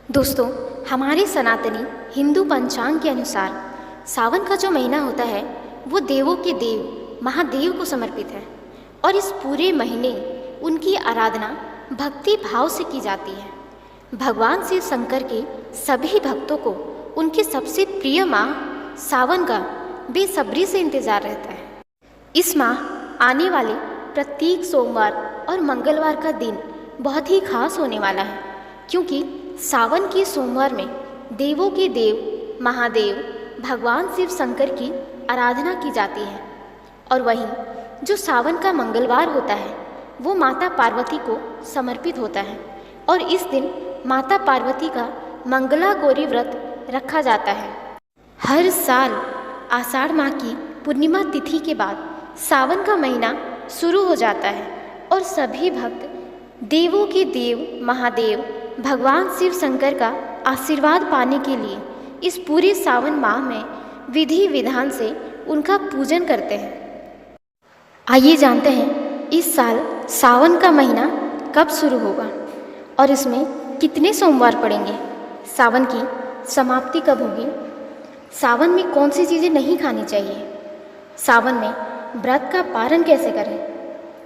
दोस्तों, हमारे सनातनी हिंदू पंचांग के अनुसार सावन का जो महीना होता है वो देवों के देव महादेव को समर्पित है और इस पूरे महीने उनकी आराधना भक्ति भाव से की जाती है। भगवान शिव शंकर के सभी भक्तों को उनके सबसे प्रिय माह सावन का बेसब्री से इंतजार रहता है। इस माह आने वाले प्रत्येक सोमवार और मंगलवार का दिन बहुत ही खास होने वाला है, क्योंकि सावन के सोमवार में देवों के देव महादेव भगवान शिव शंकर की आराधना की जाती है और वहीं जो सावन का मंगलवार होता है वो माता पार्वती को समर्पित होता है और इस दिन माता पार्वती का मंगला गौरी व्रत रखा जाता है। हर साल आषाढ़ माह की पूर्णिमा तिथि के बाद सावन का महीना शुरू हो जाता है और सभी भक्त देवों के देव महादेव भगवान शिव शंकर का आशीर्वाद पाने के लिए इस पूरे सावन माह में विधि विधान से उनका पूजन करते हैं। आइए जानते हैं इस साल सावन का महीना कब शुरू होगा और इसमें कितने सोमवार पड़ेंगे, सावन की समाप्ति कब होगी, सावन में कौन सी चीज़ें नहीं खानी चाहिए, सावन में व्रत का पारण कैसे करें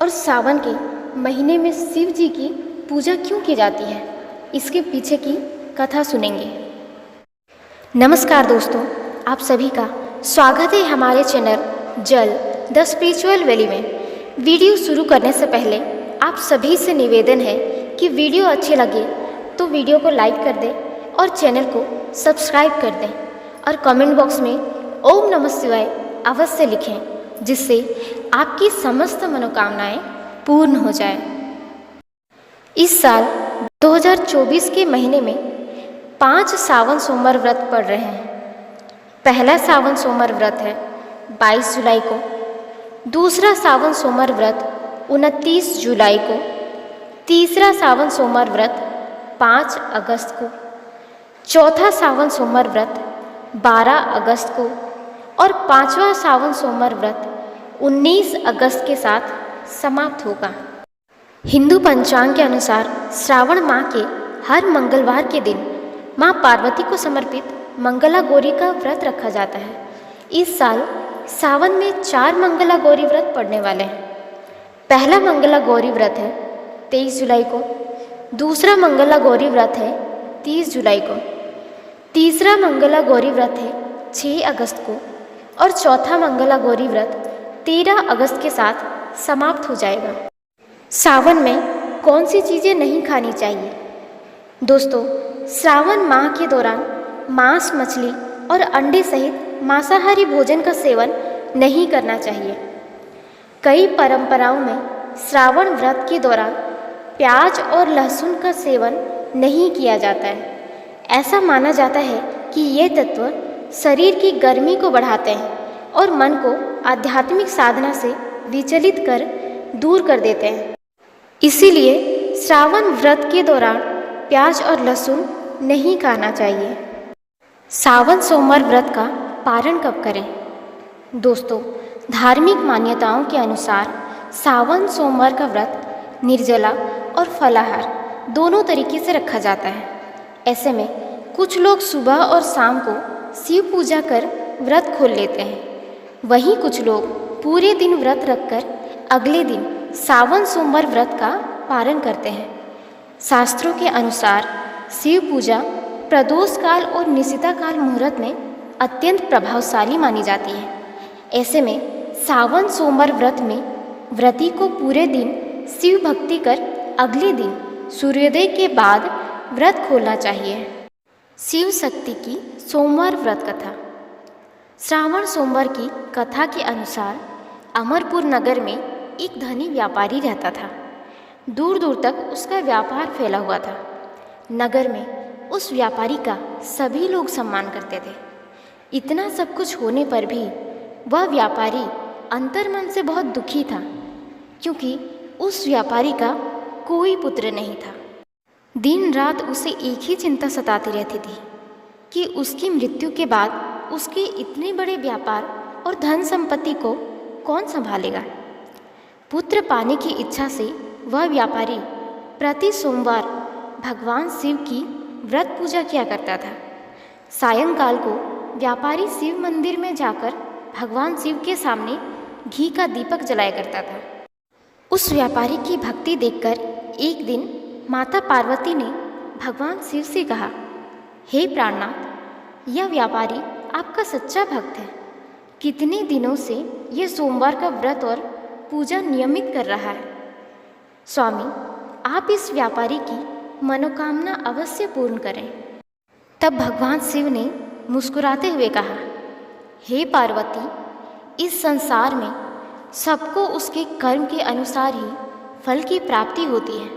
और सावन के महीने में शिव जी की पूजा क्यों की जाती है, इसके पीछे की कथा सुनेंगे। नमस्कार दोस्तों, आप सभी का स्वागत है हमारे चैनल जल द स्पिरिचुअल वैली में। वीडियो शुरू करने से पहले आप सभी से निवेदन है कि वीडियो अच्छे लगे तो वीडियो को लाइक कर दें और चैनल को सब्सक्राइब कर दें और कमेंट बॉक्स में ओम नमः शिवाय अवश्य लिखें, जिससे आपकी समस्त मनोकामनाएं पूर्ण हो जाए। इस साल 2024 के महीने में 5 सावन सोमवार व्रत पड़ रहे हैं। पहला सावन सोमवार व्रत है 22 जुलाई को, दूसरा सावन सोमवार व्रत 29 जुलाई को, तीसरा सावन सोमवार व्रत 5 अगस्त को, चौथा सावन सोमवार व्रत 12 अगस्त को और पांचवा सावन सोमवार व्रत 19 अगस्त के साथ समाप्त होगा। हिंदू पंचांग के अनुसार श्रावण माह के हर मंगलवार के दिन माँ पार्वती को समर्पित मंगला गौरी का व्रत रखा जाता है। इस साल सावन में 4 मंगला गौरी व्रत पड़ने वाले हैं। पहला मंगला गौरी व्रत है 23 जुलाई को, दूसरा मंगला गौरी व्रत है 30 जुलाई को, तीसरा मंगला गौरी व्रत है 6 अगस्त को और चौथा मंगला गौरी व्रत 13 अगस्त के साथ समाप्त हो जाएगा। सावन में कौन सी चीज़ें नहीं खानी चाहिए? दोस्तों, श्रावण माह के दौरान मांस मछली और अंडे सहित मांसाहारी भोजन का सेवन नहीं करना चाहिए। कई परंपराओं में श्रावण व्रत के दौरान प्याज और लहसुन का सेवन नहीं किया जाता है। ऐसा माना जाता है कि ये तत्व शरीर की गर्मी को बढ़ाते हैं और मन को आध्यात्मिक साधना से विचलित कर दूर कर देते हैं। इसीलिए श्रावण व्रत के दौरान प्याज और लहसुन नहीं खाना चाहिए। सावन सोमवार व्रत का पारण कब करें? दोस्तों, धार्मिक मान्यताओं के अनुसार सावन सोमवार का व्रत निर्जला और फलाहार दोनों तरीके से रखा जाता है। ऐसे में कुछ लोग सुबह और शाम को शिव पूजा कर व्रत खोल लेते हैं, वहीं कुछ लोग पूरे दिन व्रत रखकर अगले दिन सावन सोमवार व्रत का पारण करते हैं। शास्त्रों के अनुसार शिव पूजा प्रदोष काल और निशिता काल मुहूर्त में अत्यंत प्रभावशाली मानी जाती है। ऐसे में सावन सोमवार व्रत में व्रती को पूरे दिन शिव भक्ति कर अगले दिन सूर्योदय के बाद व्रत खोलना चाहिए। शिव शक्ति की सोमवार व्रत कथा। श्रावण सोमवार की कथा के अनुसार अमरपुर नगर में एक धनी व्यापारी रहता था। दूर दूर तक उसका व्यापार फैला हुआ था। नगर में उस व्यापारी का सभी लोग सम्मान करते थे। इतना सब कुछ होने पर भी वह व्यापारी अंतर्मन से बहुत दुखी था, क्योंकि उस व्यापारी का कोई पुत्र नहीं था। दिन रात उसे एक ही चिंता सताती रहती थी कि उसकी मृत्यु के बाद उसके इतने बड़े व्यापार और धन संपत्ति को कौन संभालेगा। पुत्र पाने की इच्छा से वह व्यापारी प्रति सोमवार भगवान शिव की व्रत पूजा किया करता था। सायंकाल को व्यापारी शिव मंदिर में जाकर भगवान शिव के सामने घी का दीपक जलाया करता था। उस व्यापारी की भक्ति देखकर एक दिन माता पार्वती ने भगवान शिव से कहा, हे प्राणनाथ, यह व्यापारी आपका सच्चा भक्त है। कितने दिनों से यह सोमवार का व्रत और पूजा नियमित कर रहा है। स्वामी, आप इस व्यापारी की मनोकामना अवश्य पूर्ण करें। तब भगवान शिव ने मुस्कुराते हुए कहा, हे पार्वती, इस संसार में सबको उसके कर्म के अनुसार ही फल की प्राप्ति होती है।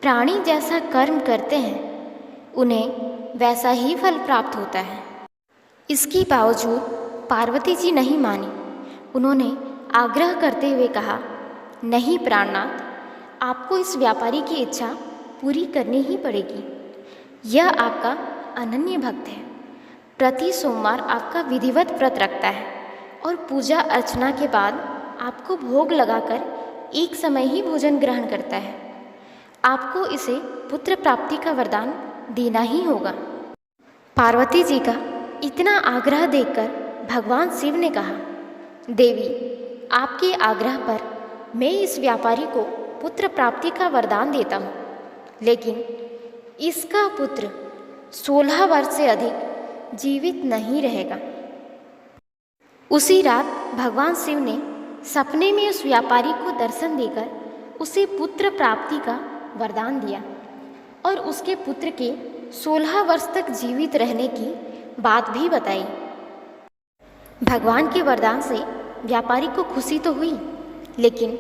प्राणी जैसा कर्म करते हैं उन्हें वैसा ही फल प्राप्त होता है। इसके बावजूद पार्वती जी नहीं मानी। उन्होंने आग्रह करते हुए कहा, नहीं प्राणनाथ, आपको इस व्यापारी की इच्छा पूरी करनी ही पड़ेगी। यह आपका अनन्य भक्त है। प्रति सोमवार आपका विधिवत व्रत रखता है और पूजा अर्चना के बाद आपको भोग लगाकर एक समय ही भोजन ग्रहण करता है। आपको इसे पुत्र प्राप्ति का वरदान देना ही होगा। पार्वती जी का इतना आग्रह देखकर भगवान शिव ने कहा, देवी, आपके आग्रह पर मैं इस व्यापारी को पुत्र प्राप्ति का वरदान देता हूँ, लेकिन इसका पुत्र 16 वर्ष से अधिक जीवित नहीं रहेगा। उसी रात भगवान शिव ने सपने में उस व्यापारी को दर्शन देकर उसे पुत्र प्राप्ति का वरदान दिया और उसके पुत्र के 16 वर्ष तक जीवित रहने की बात भी बताई। भगवान के वरदान से व्यापारी को खुशी तो हुई, लेकिन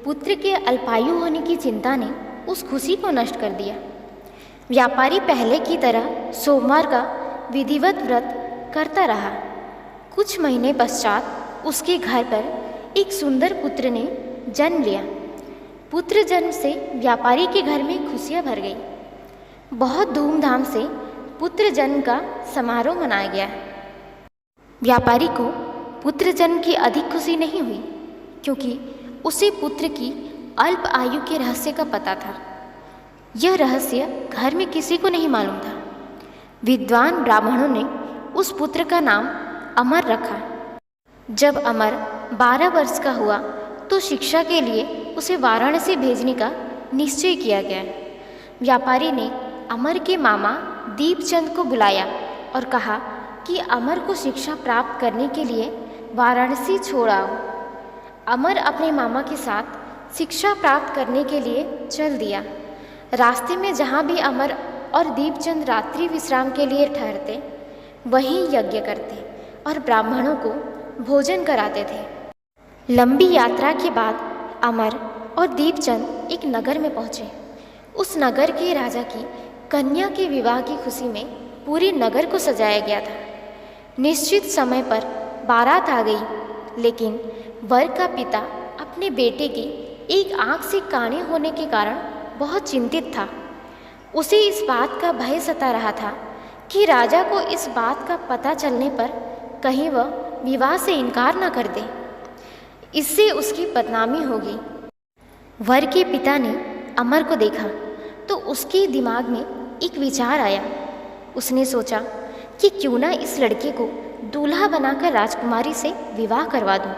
पुत्र के अल्पायु होने की चिंता ने उस खुशी को नष्ट कर दिया। व्यापारी पहले की तरह सोमवार का विधिवत व्रत करता रहा। कुछ महीने पश्चात उसके घर पर एक सुंदर पुत्र ने जन्म लिया। पुत्र जन्म से व्यापारी के घर में खुशियां भर गई। बहुत धूमधाम से पुत्र जन्म का समारोह मनाया गया। व्यापारी को पुत्र जन्म की अधिक खुशी नहीं हुई, क्योंकि उसे पुत्र की अल्प आयु के रहस्य का पता था। यह रहस्य घर में किसी को नहीं मालूम था। विद्वान ब्राह्मणों ने उस पुत्र का नाम अमर रखा। जब अमर 12 वर्ष का हुआ तो शिक्षा के लिए उसे वाराणसी भेजने का निश्चय किया गया। व्यापारी ने अमर के मामा दीपचंद को बुलाया और कहा कि अमर को शिक्षा प्राप्त करने के लिए वाराणसी छोड़ आओ। अमर अपने मामा के साथ शिक्षा प्राप्त करने के लिए चल दिया। रास्ते में जहाँ भी अमर और दीपचंद रात्रि विश्राम के लिए ठहरते, वहीं यज्ञ करते और ब्राह्मणों को भोजन कराते थे। लंबी यात्रा के बाद अमर और दीपचंद एक नगर में पहुँचे। उस नगर के राजा की कन्या के विवाह की खुशी में पूरे नगर को सजाया गया था। निश्चित समय पर बारात आ गई, लेकिन वर का पिता अपने बेटे की एक आंख से काणे होने के कारण बहुत चिंतित था। उसे इस बात का भय सता रहा था कि राजा को इस बात का पता चलने पर कहीं वह विवाह से इनकार न कर दे। इससे उसकी बदनामी होगी। वर के पिता ने अमर को देखा तो उसके दिमाग में एक विचार आया। उसने सोचा कि क्यों ना इस लड़के को दूल्हा बनाकर राजकुमारी से विवाह करवा दूं।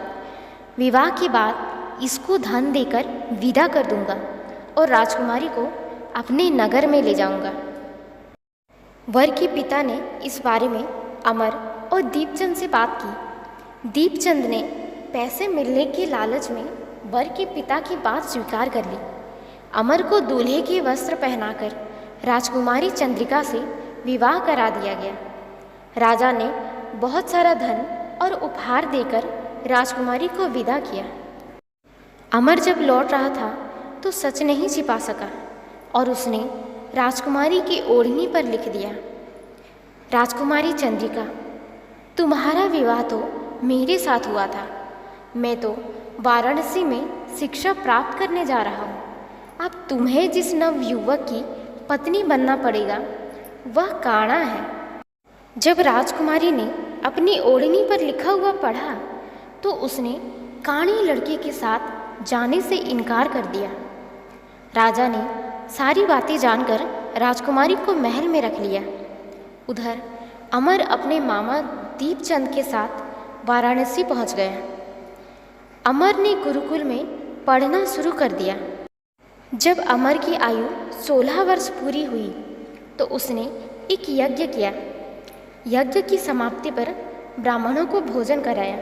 विवाह के बाद इसको धन देकर विदा कर दूंगा और राजकुमारी को अपने नगर में ले जाऊंगा। वर के पिता ने इस बारे में अमर और दीपचंद से बात की। दीपचंद ने पैसे मिलने के लालच में वर के पिता की बात स्वीकार कर ली। अमर को दूल्हे के वस्त्र पहनाकर राजकुमारी चंद्रिका से विवाह करा दिया गया। राजा ने बहुत सारा धन और उपहार देकर राजकुमारी को विदा किया। अमर जब लौट रहा था तो सच नहीं छिपा सका और उसने राजकुमारी की ओढ़नी पर लिख दिया, राजकुमारी चंद्रिका, तुम्हारा विवाह तो मेरे साथ हुआ था। मैं तो वाराणसी में शिक्षा प्राप्त करने जा रहा हूँ। अब तुम्हें जिस नव युवक की पत्नी बनना पड़ेगा वह काणा है। जब राजकुमारी ने अपनी ओढ़नी पर लिखा हुआ पढ़ा तो उसने काणे लड़के के साथ जाने से इनकार कर दिया। राजा ने सारी बातें जानकर राजकुमारी को महल में रख लिया। उधर अमर अपने मामा दीपचंद के साथ वाराणसी पहुंच गया। अमर ने गुरुकुल में पढ़ना शुरू कर दिया। जब अमर की आयु 16 वर्ष पूरी हुई तो उसने एक यज्ञ किया। यज्ञ की समाप्ति पर ब्राह्मणों को भोजन कराया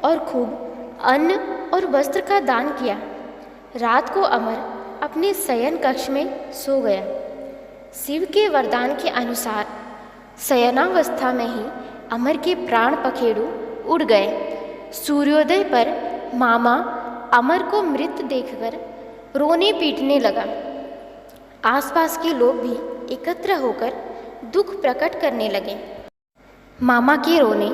और खूब अन्न और वस्त्र का दान किया। रात को अमर अपने शयन कक्ष में सो गया। शिव के वरदान के अनुसार शयनावस्था में ही अमर के प्राण पखेरु उड़ गए। सूर्योदय पर मामा अमर को मृत देखकर रोने पीटने लगा। आसपास के लोग भी एकत्र होकर दुख प्रकट करने लगे। मामा के रोने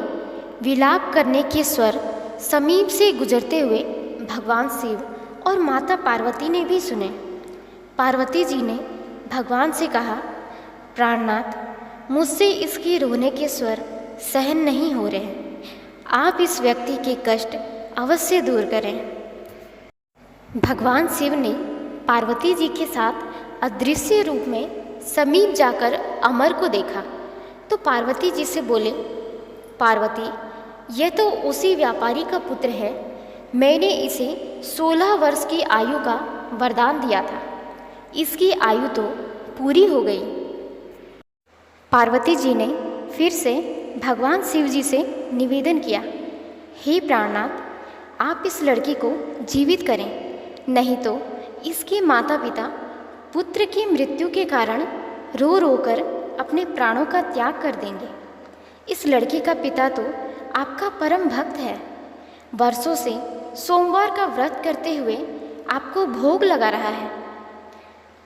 विलाप करने के स्वर समीप से गुजरते हुए भगवान शिव और माता पार्वती ने भी सुने। पार्वती जी ने भगवान से कहा, प्राणनाथ, मुझसे इसके रोने के स्वर सहन नहीं हो रहे हैं। आप इस व्यक्ति के कष्ट अवश्य दूर करें। भगवान शिव ने पार्वती जी के साथ अदृश्य रूप में समीप जाकर अमर को देखा तो पार्वती जी से बोले, पार्वती, यह तो उसी व्यापारी का पुत्र है। मैंने इसे 16 वर्ष की आयु का वरदान दिया था। इसकी आयु तो पूरी हो गई। पार्वती जी ने फिर से भगवान शिव जी से निवेदन किया, हे प्राणनाथ, आप इस लड़की को जीवित करें, नहीं तो इसके माता पिता पुत्र की मृत्यु के कारण रो रो कर अपने प्राणों का त्याग कर देंगे। इस लड़की का पिता तो आपका परम भक्त है। वर्षों से सोमवार का व्रत करते हुए आपको भोग लगा रहा है।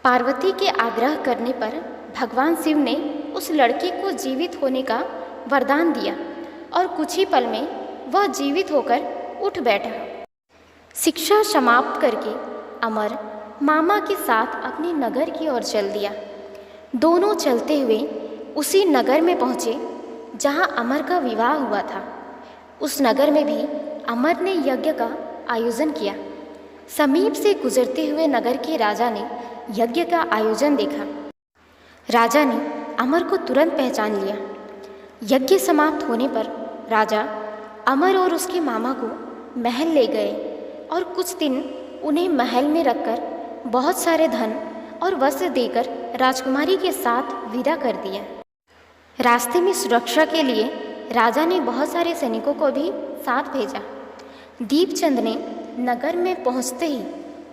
पार्वती के आग्रह करने पर भगवान शिव ने उस लड़के को जीवित होने का वरदान दिया और कुछ ही पल में वह जीवित होकर उठ बैठा। शिक्षा समाप्त करके अमर मामा के साथ अपने नगर की ओर चल दिया। दोनों चलते हुए उसी नगर में पहुँचे जहाँ अमर का विवाह हुआ था। उस नगर में भी अमर ने यज्ञ का आयोजन किया। समीप से गुजरते हुए नगर के राजा ने यज्ञ का आयोजन देखा। राजा ने अमर को तुरंत पहचान लिया। यज्ञ समाप्त होने पर राजा अमर और उसके मामा को महल ले गए और कुछ दिन उन्हें महल में रखकर बहुत सारे धन और वस्त्र देकर राजकुमारी के साथ विदा कर दिया। रास्ते में सुरक्षा के लिए राजा ने बहुत सारे सैनिकों को भी साथ भेजा। दीपचंद ने नगर में पहुंचते ही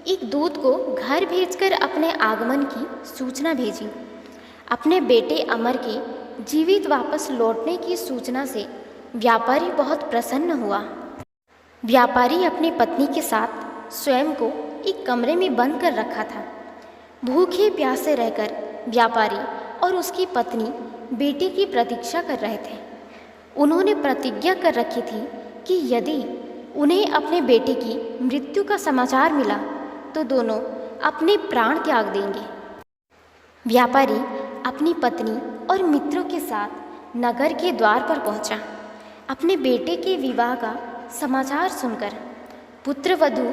एक दूत को घर भेजकर अपने आगमन की सूचना भेजी। अपने बेटे अमर के जीवित वापस लौटने की सूचना से व्यापारी बहुत प्रसन्न हुआ। व्यापारी अपनी पत्नी के साथ स्वयं को एक कमरे में बंद कर रखा था। भूखे प्यासे रहकर व्यापारी और उसकी पत्नी बेटे की प्रतीक्षा कर रहे थे। उन्होंने प्रतिज्ञा कर रखी थी कि यदि उन्हें अपने बेटे की मृत्यु का समाचार मिला तो दोनों अपने प्राण त्याग देंगे। व्यापारी अपनी पत्नी और मित्रों के साथ नगर के द्वार पर पहुंचा। अपने बेटे के विवाह का समाचार सुनकर पुत्रवधू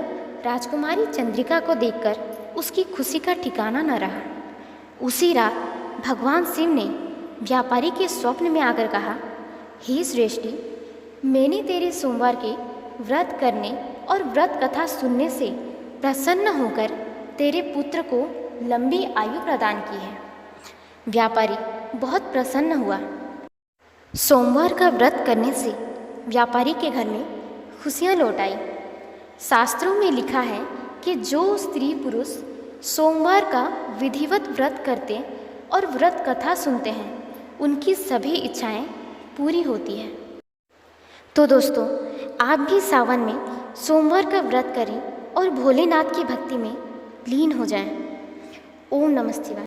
राजकुमारी चंद्रिका को देखकर उसकी खुशी का ठिकाना न रहा। उसी रात भगवान शिव ने व्यापारी के स्वप्न में आकर कहा, हे श्रेष्ठी, मैंने तेरे सोमवार के व्रत करने और व्रत कथा सुनने से प्रसन्न होकर तेरे पुत्र को लंबी आयु प्रदान की है। व्यापारी बहुत प्रसन्न हुआ। सोमवार का व्रत करने से व्यापारी के घर में खुशियाँ लौट आई। शास्त्रों में लिखा है कि जो स्त्री पुरुष सोमवार का विधिवत व्रत करते और व्रत कथा सुनते हैं उनकी सभी इच्छाएं पूरी होती हैं। तो दोस्तों, आप भी सावन में सोमवार का व्रत करें और भोलेनाथ की भक्ति में लीन हो जाएं। ओम नमः शिवाय।